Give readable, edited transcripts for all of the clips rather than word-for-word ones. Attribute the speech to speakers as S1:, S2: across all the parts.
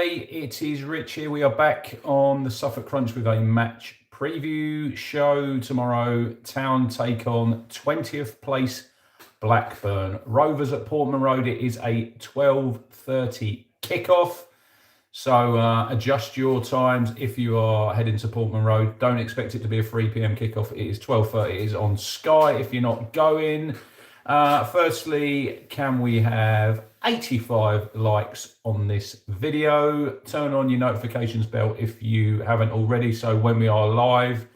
S1: Monday, it is Rich here. We are back on the Suffolk Crunch with a match preview show tomorrow. Town take on 20th place Blackburn. Rovers at Portman Road. It is a 12:30 kickoff. So adjust your times if you are heading to Portman Road. Don't expect it to be a 3 p.m. kickoff. It is 12:30. It is on Sky if you're not going. Firstly, can we have 85 likes on this video? Turn on your notifications bell if you haven't already, so when we are live,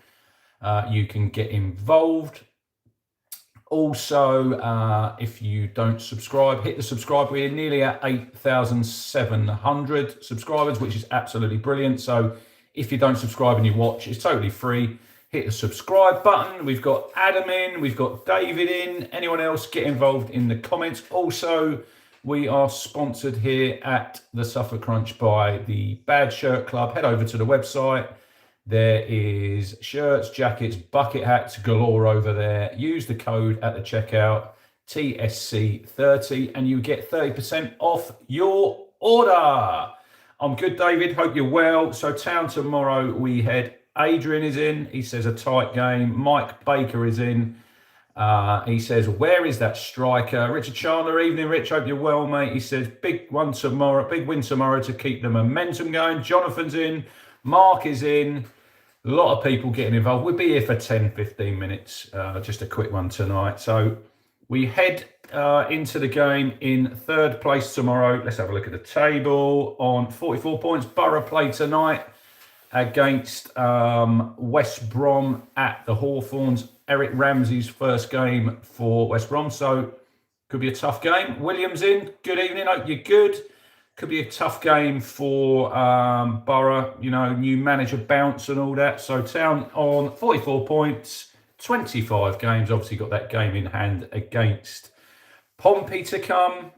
S1: you can get involved. Also, if you don't subscribe, hit the subscribe. We're nearly at 8,700 subscribers, which is absolutely brilliant. So if you don't subscribe and you watch, it's totally free. Hit the subscribe button. We've got Adam in, we've got David in. Anyone else, get involved in the comments. Also, we are sponsored here at the Suffolk Crunch by the Bad Shirt Club. Head over to the website. There is shirts, jackets, bucket hats galore over there. Use the code at the checkout, TSC30, and you get 30% off your order. I'm good, David. Hope you're well. So Town tomorrow, we head. Adrian is in. He says a tight game. Mike Baker is in. He says, where is that striker? Richard Chandler, evening, Rich. Hope you're well, mate. He says, big win tomorrow to keep the momentum going. Jonathan's in. Mark is in. A lot of people getting involved. We'll be here for 10, 15 minutes. Just a quick one tonight. So we head into the game in third place tomorrow. Let's have a look at the table. On 44 points, Borough play tonight against West Brom at the Hawthorns. Eric Ramsey's first game for West Brom, so could be a tough game. Williams in. Good evening. Hope you're good. Could be a tough game for Borough. You know, new manager bounce and all that. So Town on 44 points, 25 games. Obviously got that game in hand against Pompey to come.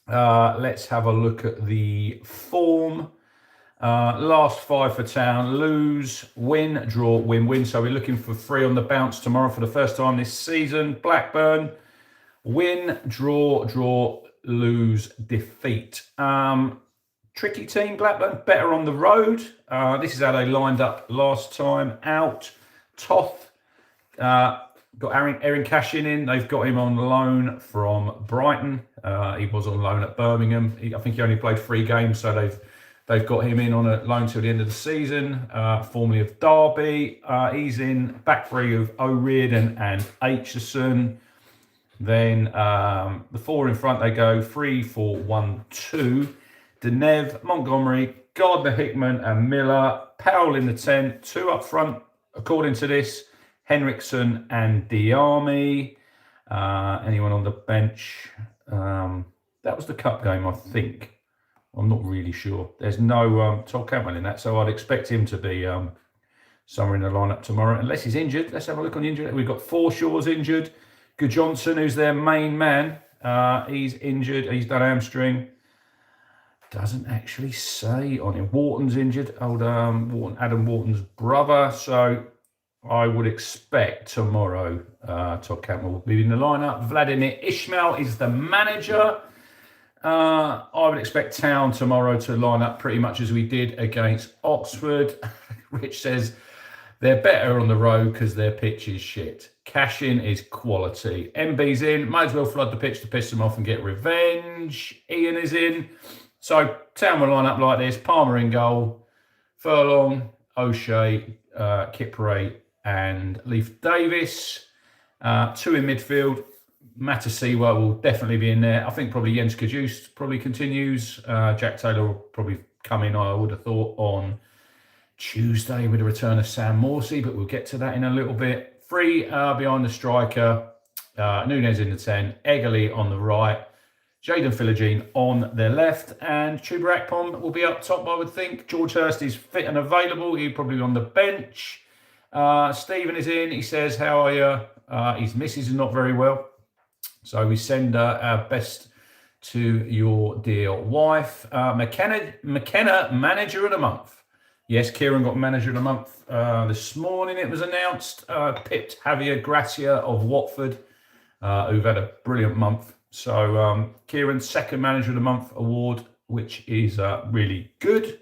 S1: Let's have a look at the form. Last five for Town: lose, win, draw, win, win. So we're looking for 3 on the bounce tomorrow for the first time this season. Blackburn: win, draw, lose, defeat. Tricky team, Blackburn. Better on the road. This is how they lined up last time out. Toth got Aaron Cashin in. They've got him on loan from Brighton. He was on loan at Birmingham. I think he only played 3 games, so They've got him in on a loan till the end of the season, formerly of Derby. He's in back 3 of O'Riordan and Aitchison. Then the 4 in front, they go 3-4-1-2. Deneve, Montgomery, Gardner, Hickman and Miller. Powell in the 10. 2 up front, according to this, Henriksen and Diarmi. Anyone on the bench? That was the cup game, I think. I'm not really sure. There's no Todd Campbell in that, so I'd expect him to be somewhere in the lineup tomorrow, unless he's injured. Let's have a look on the injury. We've got Forshaw's injured. Good Johnson, who's their main man, he's injured. He's done hamstring. Doesn't actually say on him. Wharton's injured. Old Adam Wharton's brother. So I would expect tomorrow Todd Campbell will be in the lineup. Vladimir Ishmael is the manager. I would expect Town tomorrow to line up pretty much as we did against Oxford. Rich says they're better on the road because their pitch is shit. Cashin is quality. MB's in. Might as well flood the pitch to piss them off and get revenge. Ian is in. So Town will line up like this. Palmer in goal. Furlong, O'Shea, Kipre and Leif Davis. 2 in midfield. Matasiwa will definitely be in there. I think probably Jens Kajus probably continues. Jack Taylor will probably come in, I would have thought, on Tuesday with the return of Sam Morsey, but we'll get to that in a little bit. 3 behind the striker. Nunez in the 10. Eggerly on the right. Jayden Philogene on the left. And Chuba Akpom will be up top, I would think. George Hurst is fit and available. He'll probably be on the bench. Stephen is in. He says, how are you? His missus is not very well. So we send our best to your dear wife. McKenna, manager of the month. Yes, Kieran got manager of the month this morning. It was announced. Pipped Javier Gracia of Watford, who've had a brilliant month. So Kieran's second manager of the month award which is really good.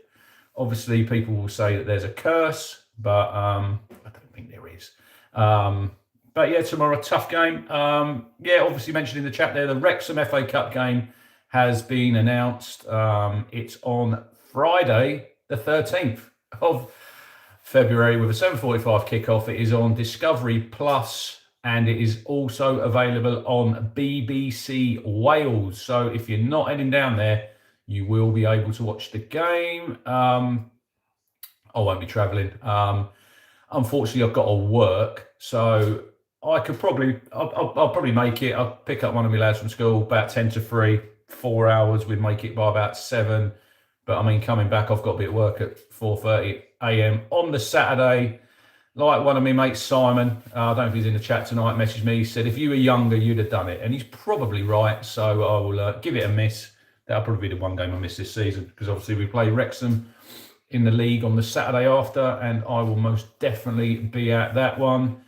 S1: Obviously, people will say that there's a curse, but I don't think there is. But yeah, tomorrow, tough game. Yeah, obviously mentioned in the chat there, the Wrexham FA Cup game has been announced. It's on Friday, the 13th of February with a 7:45 kickoff. It is on Discovery Plus, and it is also available on BBC Wales. So if you're not heading down there, you will be able to watch the game. I won't be travelling. Unfortunately, I've got to work, so I could probably, I'll probably make it. I'll pick up one of my lads from school about 10 to 3, 4 hours. We'd make it by about 7. But I mean, coming back, I've got to be at work at 4:30 a.m. on the Saturday. Like one of my mates, Simon, I don't know if he's in the chat tonight, messaged me. He said, if you were younger, you'd have done it. And he's probably right. So I will give it a miss. That'll probably be the one game I miss this season, because obviously we play Wrexham in the league on the Saturday after, and I will most definitely be at that one.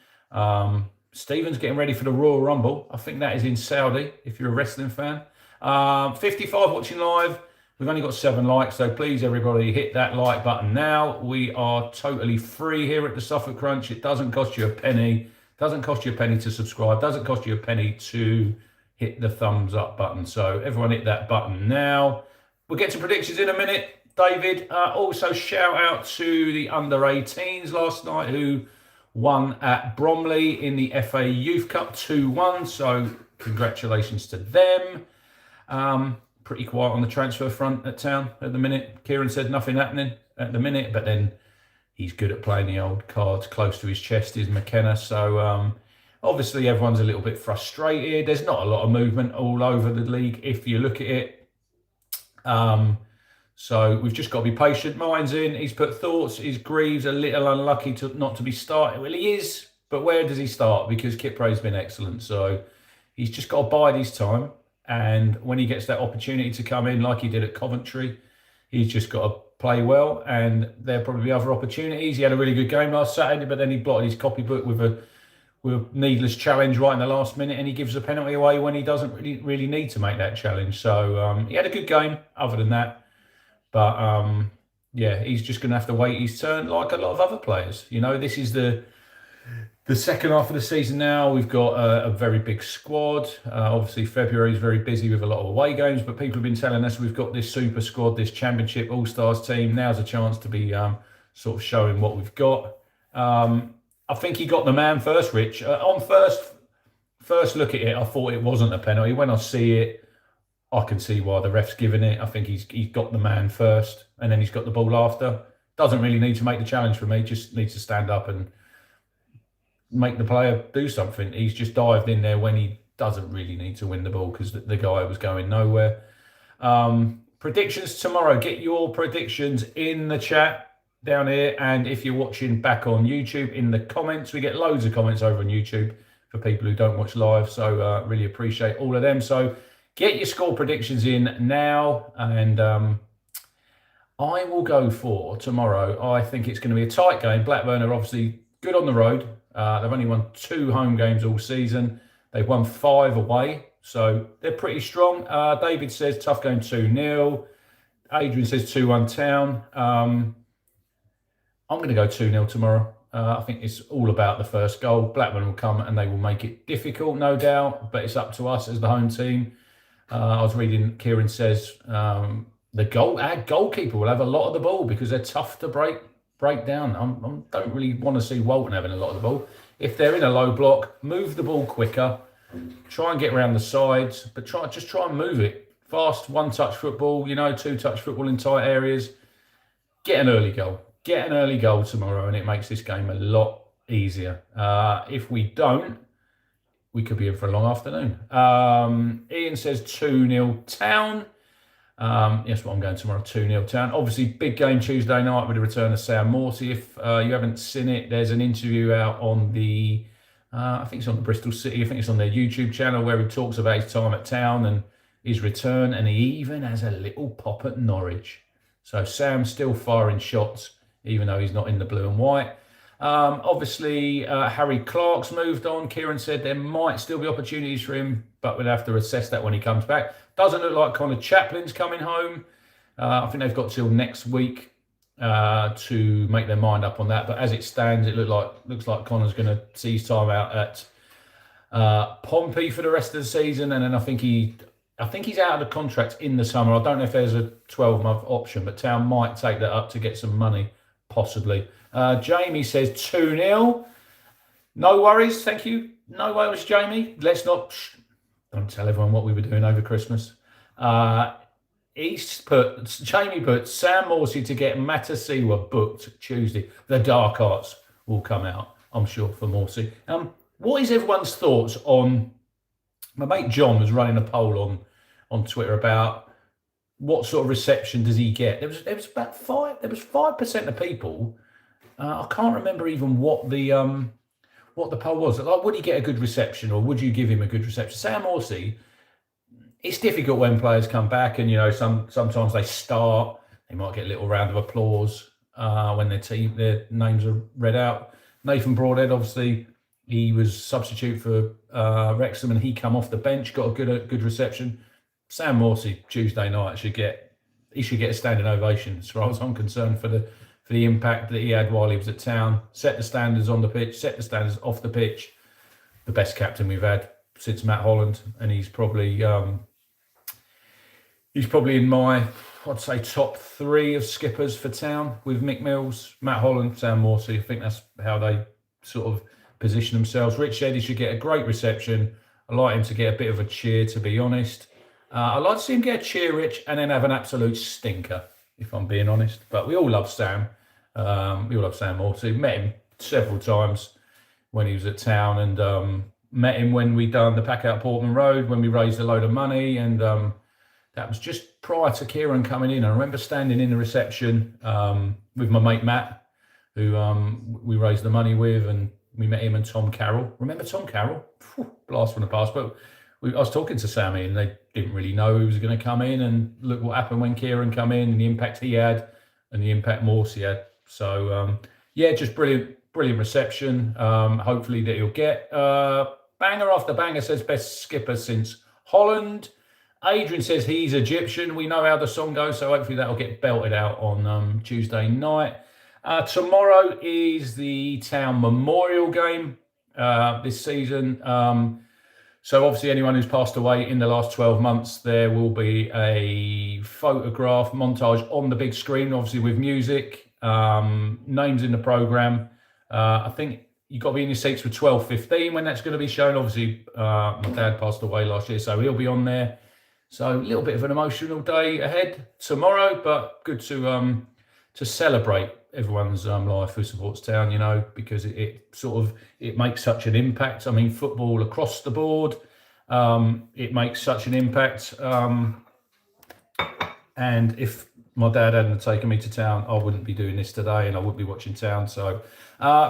S1: Stephen's getting ready for the Royal Rumble. I think that is in Saudi, if you're a wrestling fan. 55 watching live. We've only got 7 likes, so please, everybody, hit that like button now. We are totally free here at the Suffolk Crunch. It doesn't cost you a penny. It doesn't cost you a penny to subscribe. It doesn't cost you a penny to hit the thumbs up button. So everyone hit that button now. We'll get to predictions in a minute. David, also shout out to the under-18s last night who won at Bromley in the FA Youth Cup 2-1. So congratulations to them. Pretty quiet on the transfer front at town at the minute. Kieran said nothing happening at the minute, but then he's good at playing the old cards close to his chest, is McKenna. So obviously everyone's a little bit frustrated. There's not a lot of movement all over the league if you look at it. So we've just got to be patient. Mine's in. He's put thoughts. Is Greaves a little unlucky not to be starting? Well, he is, but where does he start? Because Kipre's been excellent. So he's just got to bide his time. And when he gets that opportunity to come in like he did at Coventry, he's just got to play well. And there'll probably be other opportunities. He had a really good game last Saturday, but then he blotted his copybook with a needless challenge right in the last minute, and he gives a penalty away when he doesn't really need to make that challenge. So he had a good game other than that. But yeah, he's just going to have to wait his turn like a lot of other players. You know, this is the second half of the season now. We've got a very big squad. Obviously, February is very busy with a lot of away games, but people have been telling us we've got this super squad, this Championship All-Stars team. Now's a chance to be sort of showing what we've got. I think he got the man first, Rich. On first look at it, I thought it wasn't a penalty. When I see it, I can see why the ref's given it. I think he's got the man first, and then he's got the ball after. Doesn't really need to make the challenge for me. Just needs to stand up and make the player do something. He's just dived in there when he doesn't really need to win the ball because the guy was going nowhere. Predictions tomorrow. Get your predictions in the chat down here, and if you're watching back on YouTube, in the comments. We get loads of comments over on YouTube for people who don't watch live, so really appreciate all of them. So get your score predictions in now, and I will go for tomorrow. I think it's going to be a tight game. Blackburn are obviously good on the road. They've only won 2 home games all season. They've won 5 away, so they're pretty strong. David says tough game 2-0. Adrian says 2-1 Town. I'm going to go 2-0 tomorrow. I think it's all about the first goal. Blackburn will come and they will make it difficult, no doubt, but it's up to us as the home team. I was reading, Kieran says our goalkeeper will have a lot of the ball because they're tough to break down. I don't really want to see Walton having a lot of the ball. If they're in a low block, move the ball quicker. Try and get around the sides, but try and move it fast. 1-touch football, 2-touch football in tight areas. Get an early goal. Get an early goal tomorrow, and it makes this game a lot easier. If we don't, we could be in for a long afternoon. Ian says 2-0 Town. Yes, well, I'm going tomorrow, 2-0 Town. Obviously, big game Tuesday night with the return of Sam Morty. If you haven't seen it, there's an interview out on the, I think it's on the Bristol City, I think it's on their YouTube channel, where he talks about his time at Town and his return, and he even has a little pop at Norwich. So Sam's still firing shots, even though he's not in the blue and white. Obviously, Harry Clark's moved on. Kieran said there might still be opportunities for him, but we'll have to assess that when he comes back. Doesn't look like Connor Chaplin's coming home. I think they've got till next week to make their mind up on that. But as it stands, it looks like Connor's going to see his time out at Pompey for the rest of the season, and then I think he's out of the contract in the summer. I don't know if there's a 12-month option, but Town might take that up to get some money, possibly. Jamie says 2-0. No worries, thank you. No worries, Jamie. Let's not... Don't tell everyone what we were doing over Christmas. Jamie put Sam Morsey to get Matasiwa booked Tuesday. The Dark Arts will come out, I'm sure, for Morsey. What is everyone's thoughts on... My mate John was running a poll on Twitter about what sort of reception does he get. There was about 5% of people. I can't remember even what the poll was. Like, would he get a good reception, or would you give him a good reception? Sam Morsey, it's difficult when players come back, and sometimes they start. They might get a little round of applause when their names are read out. Nathan Broadhead, obviously, he was substitute for Wrexham, and he come off the bench, got a good reception. Sam Morsey Tuesday night should get a standing ovation, as far as I'm concerned, for the impact that he had while he was at Town. Set the standards on the pitch, set the standards off the pitch. The best captain we've had since Matt Holland, and he's probably in my, I'd say, top 3 of skippers for Town, with Mick Mills, Matt Holland, Sam Morsey. I think that's how they sort of position themselves. Rich said he should get a great reception. I'd like him to get a bit of a cheer, to be honest. I'd like to see him get a cheer, Rich, and then have an absolute stinker, if I'm being honest. But we all love Sam. We all love Sam Morsey. Met him several times when he was at Town, and met him when we done the pack out Portman Road, when we raised a load of money, and that was just prior to Kieran coming in. I remember standing in the reception with my mate Matt, who we raised the money with, and we met him and Tom Carroll. Remember Tom Carroll? Blast from the past. But I was talking to Sammy, and they didn't really know who was going to come in. And look what happened when Kieran come in, and the impact he had, and the impact Morsey had. So just brilliant reception. Hopefully that he'll get banger after banger. Says best skipper since Holland. Adrian says he's Egyptian. We know how the song goes, so hopefully that'll get belted out on Tuesday night. Tomorrow is the Town Memorial game this season. So obviously anyone who's passed away in the last 12 months, there will be a photograph montage on the big screen, obviously with music, names in the programme. I think you've got to be in your seats for 12:15 when that's going to be shown. Obviously, my dad passed away last year, so he'll be on there. So a little bit of an emotional day ahead tomorrow, but good to celebrate everyone's life who supports Town, because it makes such an impact. I mean, football across the board, it makes such an impact. And if my dad hadn't taken me to Town, I wouldn't be doing this today, and I would be watching Town. So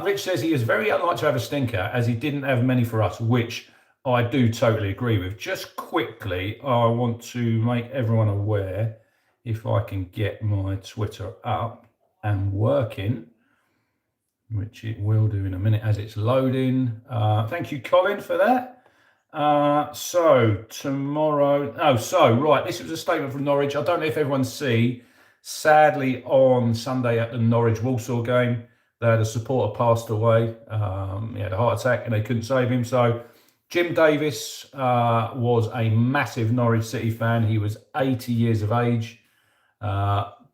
S1: Rich says he is very unlikely to have a stinker, as he didn't have many for us, which I do totally agree with. Just quickly, I want to make everyone aware, if I can get my Twitter up and working, which it will do in a minute as it's loading. Thank you, Colin, for that. So tomorrow, right, this was a statement from Norwich. I don't know if everyone see, sadly on Sunday at the Norwich-Walsall game, they had a supporter passed away. He had a heart attack and they couldn't save him. So Jim Davis was a massive Norwich City fan. He was 80 years of age.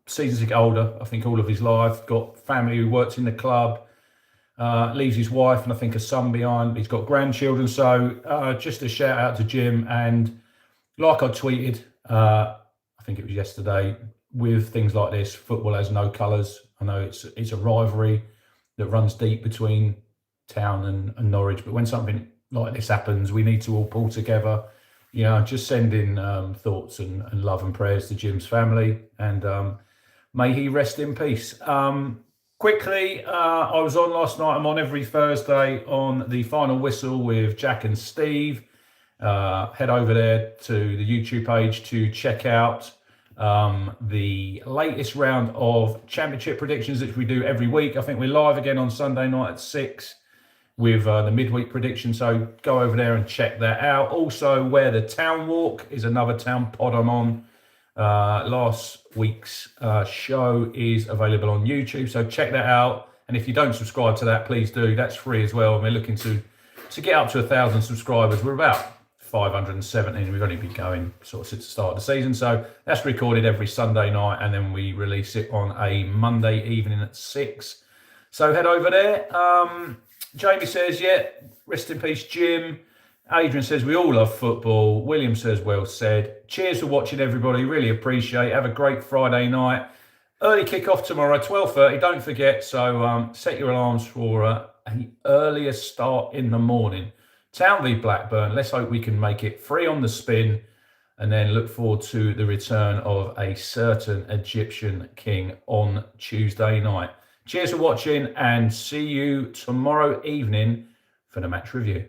S1: Season ticket holder, I think, all of his life. Got family who works in the club. Leaves his wife and I think a son behind. He's got grandchildren. So just a shout out to Jim. And like I tweeted, I think it was yesterday, with things like this, football has no colours. I know it's a rivalry that runs deep between Town and Norwich. But when something like this happens, we need to all pull together. Just send in thoughts and love and prayers to Jim's family. And may he rest in peace. Quickly, I was on last night. I'm on every Thursday on the Final Whistle with Jack and Steve. Head over there to the YouTube page to check out the latest round of championship predictions, which we do every week. I think we're live again on Sunday night at 6 with the midweek prediction. So go over there and check that out. Also, Where the Town Walk is another Town pod I'm on. Last week's show is available on YouTube, so check that out. And if you don't subscribe to that, please do. That's free as well. And we're looking to get up to 1,000 subscribers. We're about 517. We've only been going sort of since the start of the season. So that's recorded every Sunday night, and then we release it on a Monday evening at 6. So head over there. Jamie says, yeah, rest in peace, Jim. Adrian says, we all love football. William says, well said. Cheers for watching, everybody. Really appreciate it. Have a great Friday night. Early kick-off tomorrow, 12:30. Don't forget. So set your alarms for an earlier start in the morning. Town v Blackburn. Let's hope we can make it free on the spin, and then look forward to the return of a certain Egyptian king on Tuesday night. Cheers for watching, and see you tomorrow evening for the match review.